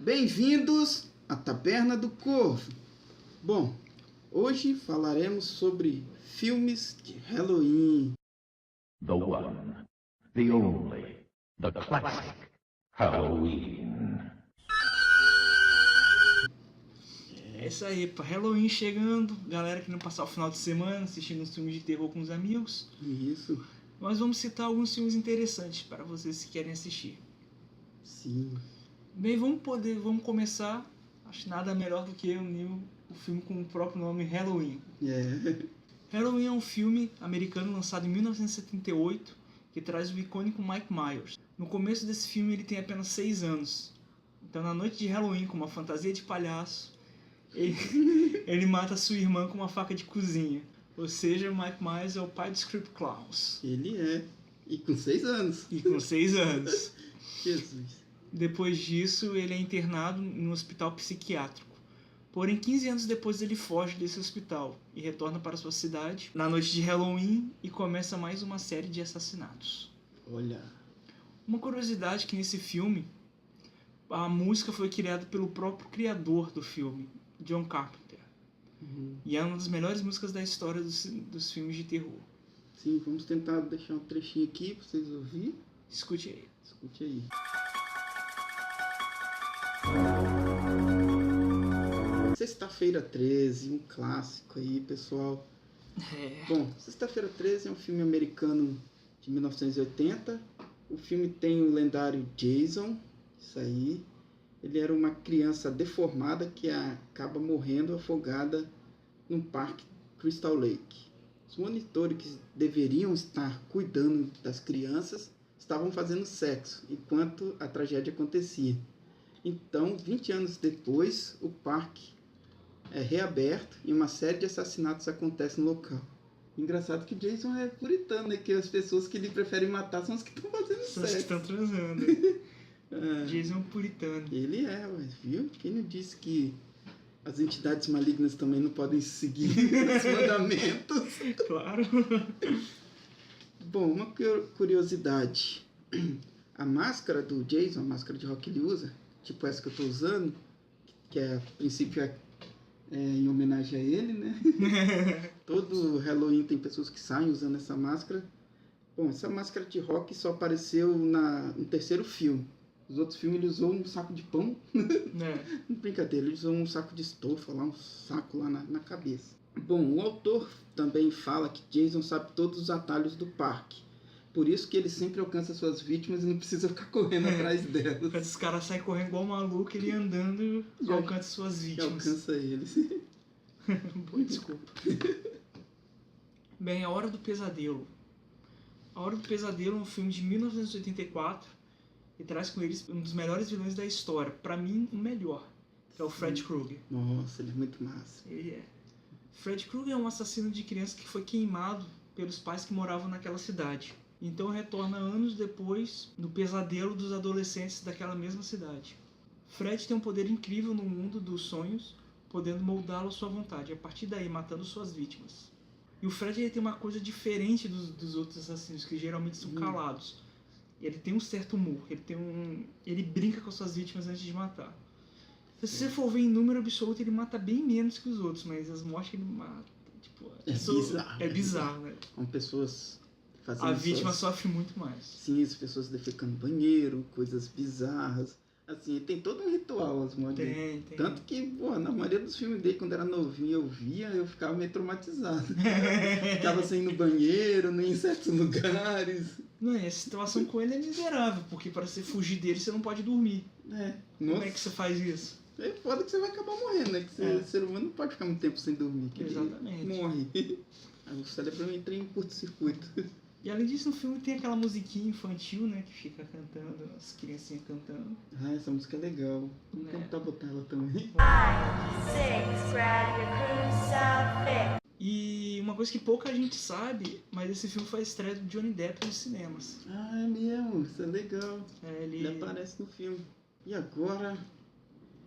Bem-vindos à Taberna do Corvo. Bom, hoje falaremos sobre filmes de Halloween. The one, the only, the classic Halloween. É isso aí, pá. Halloween chegando, galera querendo passar o final de semana assistindo uns filmes de terror com os amigos. Isso, Nós vamos citar alguns filmes interessantes para vocês que querem assistir. sim. Bem, vamos começar. Acho nada melhor do que o filme com o próprio nome Halloween. Halloween é um filme americano lançado em 1978 que traz o icônico Mike Myers. No começo desse filme ele tem apenas 6 anos. Então na noite de Halloween, com uma fantasia de palhaço, ele mata sua irmã com uma faca de cozinha. Ou seja, Mike Myers é o pai dos Creep Clowns. Ele é. E com 6 anos. E com 6 anos. Jesus. Depois disso, ele é internado em um hospital psiquiátrico. Porém, 15 anos depois ele foge desse hospital e retorna para sua cidade na noite de Halloween e começa mais uma série de assassinatos. Olha. Uma curiosidade é que nesse filme, a música foi criada pelo próprio criador do filme, John Carpenter. E é uma das melhores músicas da história dos filmes de terror. Sim, vamos tentar deixar um trechinho aqui para vocês ouvirem. Escute aí. Escute aí. Sexta-feira 13, um clássico aí, pessoal. Bom, Sexta-feira 13 é um filme americano de 1980. O filme tem o lendário Jason, isso aí. Ele era uma criança deformada que acaba morrendo afogada num parque Crystal Lake. Os monitores que deveriam estar cuidando das crianças estavam fazendo sexo enquanto a tragédia acontecia. Então, 20 anos depois, o parque é reaberto e uma série de assassinatos acontece no local. Engraçado que Jason é puritano, né? Que as pessoas que ele prefere matar são as que estão fazendo São as que sexo. estão transando. Jason é um puritano. Ele é, ué, viu? Quem não disse que as entidades malignas também não podem seguir os mandamentos? Claro. Bom, uma curiosidade. A máscara do Jason, a máscara de rock que ele usa, tipo essa que eu estou usando, que a princípio é em homenagem a ele, né? Todo Halloween tem pessoas que saem usando essa máscara. Bom, essa máscara de rock só apareceu no terceiro filme. Os outros filmes ele usou um saco de pão. Brincadeira, ele usou um saco de estofa, lá, um saco lá na cabeça. Bom, o autor também fala que Jason sabe todos os atalhos do parque. Por isso que ele sempre alcança suas vítimas e não precisa ficar correndo atrás delas. Quando os caras saem correndo igual maluco, ele andando e alcança suas vítimas. Alcança eles. Desculpa. Bem, A Hora do Pesadelo. A Hora do Pesadelo é um filme de 1984 e traz com eles um dos melhores vilões da história. Pra mim, o melhor, que é o Fred Krueger. Nossa, ele é muito massa. Ele é. Fred Krueger é um assassino de criança que foi queimado pelos pais que moravam naquela cidade. Então retorna anos depois no pesadelo dos adolescentes daquela mesma cidade. Fred tem um poder incrível no mundo dos sonhos, podendo moldá-lo à sua vontade, a partir daí matando suas vítimas. E o Fred ele tem uma coisa diferente dos outros assassinos, que geralmente são calados. Ele tem um certo humor, ele brinca com as suas vítimas antes de matar. Se você for ver em número absoluto, ele mata bem menos que os outros, mas as mortes que ele mata, tipo, é bizarro, né? São pessoas fazendo A vítima sofre muito mais. Sim, as pessoas defecando no banheiro, coisas bizarras. Assim, tem todo um ritual as mortes. Tem. Tanto que, pô, na maioria dos filmes dele, quando era novinho, eu ficava meio traumatizado. Ficava sem ir no banheiro, nem em certos lugares. Não, a situação com ele é miserável, porque para você fugir dele, você não pode dormir. Como é que você faz isso? É foda que você vai acabar morrendo, né? Que o ser humano não pode ficar muito tempo sem dormir. Que Exatamente. Ele morre. Aí o cérebro entra em curto-circuito. E além disso, no filme tem aquela musiquinha infantil, né? Que fica cantando, as criancinhas cantando. Ah, essa música é legal. Vamos tentar botar ela também. 5, 6, grab your cruise outfit. E uma coisa que pouca gente sabe, mas esse filme foi a estreia do Johnny Depp nos cinemas. Ah, é mesmo. Isso é legal. Ele aparece no filme. E agora,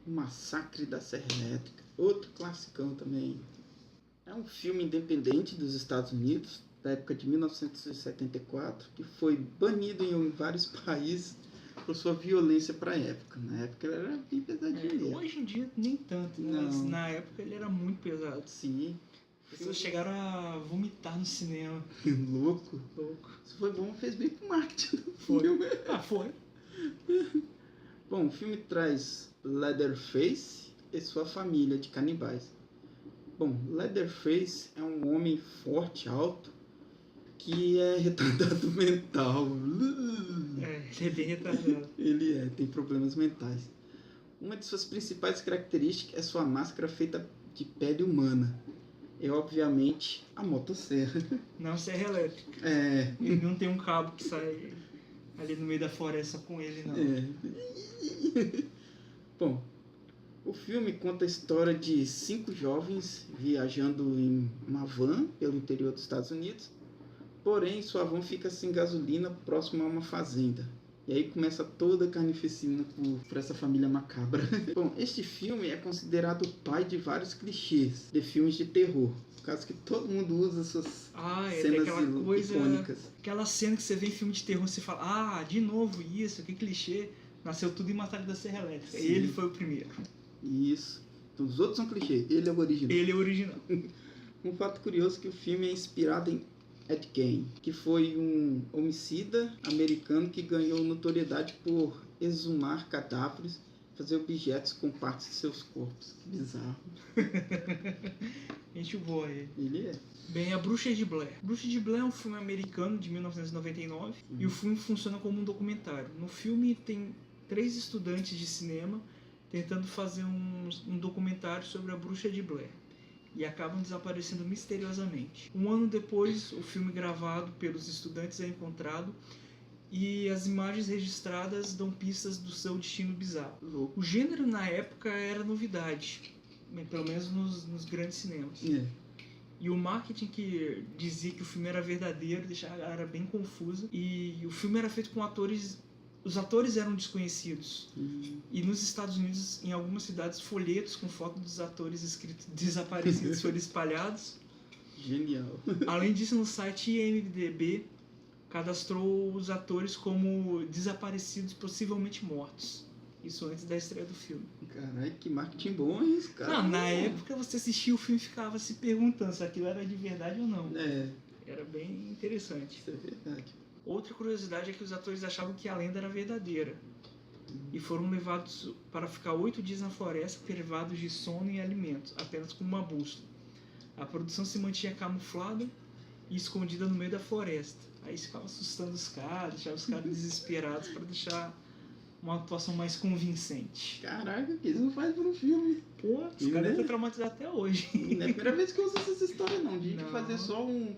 O Massacre da Serra Elétrica. Outro classicão também. É um filme independente dos Estados Unidos, da época de 1974, que foi banido em vários países por sua violência para a época. Na época ele era bem pesadinho. dia nem tanto, né? Mas Não. na época ele era muito pesado. Sim. As pessoas chegaram a vomitar no cinema. Louco. Louco. Isso foi bom, fez bem pro marketing do Foi. filme. Ah, foi. Bom, o filme traz Leatherface e sua família de canibais. Bom, Leatherface é um homem forte, alto, que é retardado mental. Ele é bem retardado. Ele tem problemas mentais. Uma de suas principais características é sua máscara feita de pele humana. E, obviamente, a motosserra. Não, serra elétrica. Ele não tem um cabo que sai ali no meio da floresta com ele, não. Bom, o filme conta a história de 5 jovens viajando em uma van pelo interior dos Estados Unidos. Porém, sua van fica sem gasolina próximo a uma fazenda. E aí começa toda a carnificina por essa família macabra. Bom, este filme é considerado o pai de vários clichês de filmes de terror. Por causa que todo mundo usa suas cenas aquela coisa, icônicas. aquela cena que você vê em filme de terror, você fala, de novo isso, que clichê. Nasceu tudo em Matalha da Serra Elétrica. Sim. Ele foi o primeiro. Isso. Então, os outros são clichês. Ele é o original. Ele é o original. Um fato curioso é que o filme é inspirado em Ed Gein, que foi um homicida americano que ganhou notoriedade por exumar cadáveres, fazer objetos com partes de seus corpos. Que bizarro. Gente boa ele. Ele é. Bem, A Bruxa de Blair. Bruxa de Blair é um filme americano de 1999 e o filme funciona como um documentário. No filme tem 3 estudantes de cinema tentando fazer um documentário sobre a Bruxa de Blair e acabam desaparecendo misteriosamente. Um ano depois, o filme gravado pelos estudantes é encontrado e as imagens registradas dão pistas do seu destino bizarro. O gênero na época era novidade, pelo menos nos grandes cinemas. E o marketing que dizia que o filme era verdadeiro deixava a galera bem confusa. E o filme era feito com atores... Os atores eram desconhecidos. E nos Estados Unidos, em algumas cidades, folhetos com foto dos atores escritos desaparecidos foram espalhados. Genial. Além disso, no site IMDb cadastrou os atores como desaparecidos, possivelmente mortos. Isso antes da estreia do filme. Caralho, que marketing bom isso, cara. Não, na época você assistia o filme e ficava se perguntando se aquilo era de verdade ou não. Era bem interessante. Isso é verdade. Outra curiosidade é que os atores achavam que a lenda era verdadeira e foram levados para ficar 8 dias na floresta privados de sono e alimentos, apenas com uma bússola. A produção se mantinha camuflada e escondida no meio da floresta. Aí isso ficava assustando os caras, deixava os caras desesperados para deixar uma atuação mais convincente. Caraca, que isso não faz por um filme. Pô, os caras estão traumatizados até hoje. Não é a primeira vez que eu uso essas histórias, não. De fazer só um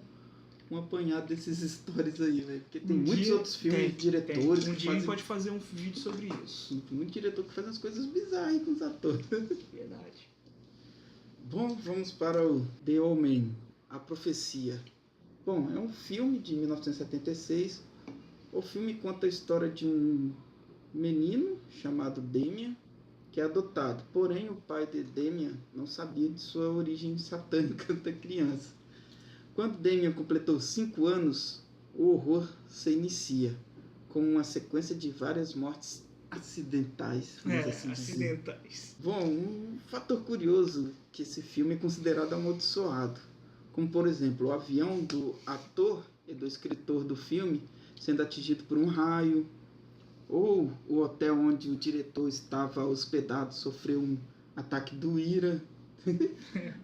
apanhado desses histórias aí, velho. Porque tem muitos outros filmes, diretores. Um dia a gente pode fazer um vídeo sobre isso. Tem muito diretor que faz umas coisas bizarras aí com os atores. Verdade. Bom, vamos para o The Omen, A Profecia. Bom, é um filme de 1976. O filme conta a história de um menino chamado Damien, que é adotado. Porém, o pai de Damien não sabia de sua origem satânica da criança. Quando Damien completou 5 anos, o horror se inicia, com uma sequência de várias mortes acidentais. Acidentais. Bom, um fator curioso que esse filme é considerado amaldiçoado, como por exemplo, o avião do ator e do escritor do filme sendo atingido por um raio, ou o hotel onde o diretor estava hospedado sofreu um ataque do IRA.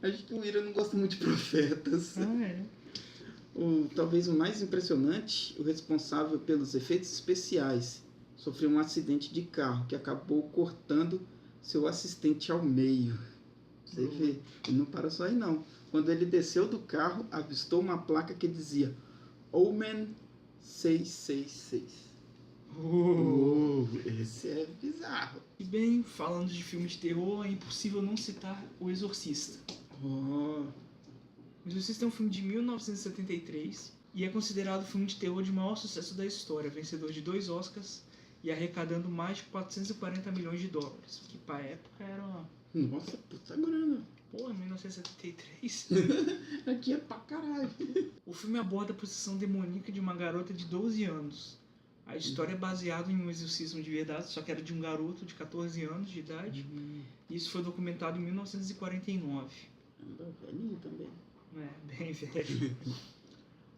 Acho que o Ira não gosta muito de profetas. Talvez o mais impressionante, o responsável pelos efeitos especiais sofreu um acidente de carro que acabou cortando seu assistente ao meio. Você vê, ele não para só aí não. Quando ele desceu do carro, avistou uma placa que dizia Omen 666. Esse é bizarro. E bem, falando de filme de terror, é impossível não citar O Exorcista. O Exorcista é um filme de 1973 e é considerado o filme de terror de maior sucesso da história, vencedor de 2 Oscars e arrecadando mais de 440 milhões de dólares, que pra época era uma... Nossa, puta grana. Pô, 1973? Aqui é pra caralho. O filme aborda a possessão demoníaca de uma garota de 12 anos. A história é baseada em um exorcismo de verdade, só que era de um garoto de 14 anos de idade. Isso foi documentado em 1949. Velhinho também. É, bem velho.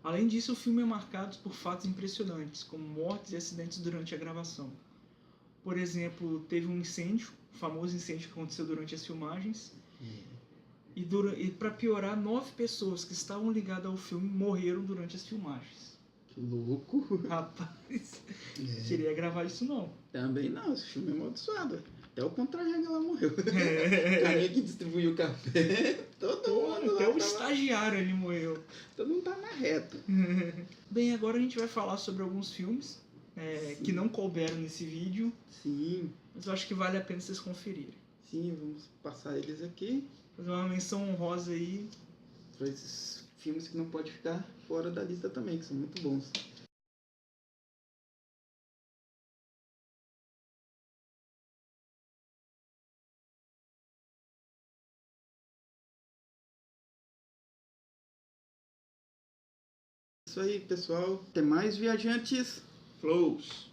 Além disso, o filme é marcado por fatos impressionantes, como mortes e acidentes durante a gravação. Por exemplo, teve um incêndio, o famoso incêndio que aconteceu durante as filmagens. E para piorar, 9 pessoas que estavam ligadas ao filme morreram durante as filmagens. Que louco. Rapaz, queria gravar isso não. Também não, esse filme é amaldiçoado. Até o contra-regra ela morreu. O carinha que distribuiu o café, todo mundo Até lá o estagiário ele morreu. Todo mundo tá na reta. Bem, agora a gente vai falar sobre alguns filmes que não couberam nesse vídeo. Sim. Mas eu acho que vale a pena vocês conferirem. Sim, vamos passar eles aqui. Fazer uma menção honrosa aí. Para esses filmes que não pode ficar fora da lista também, que são muito bons. Isso aí, pessoal. Até mais, viajantes. Flows.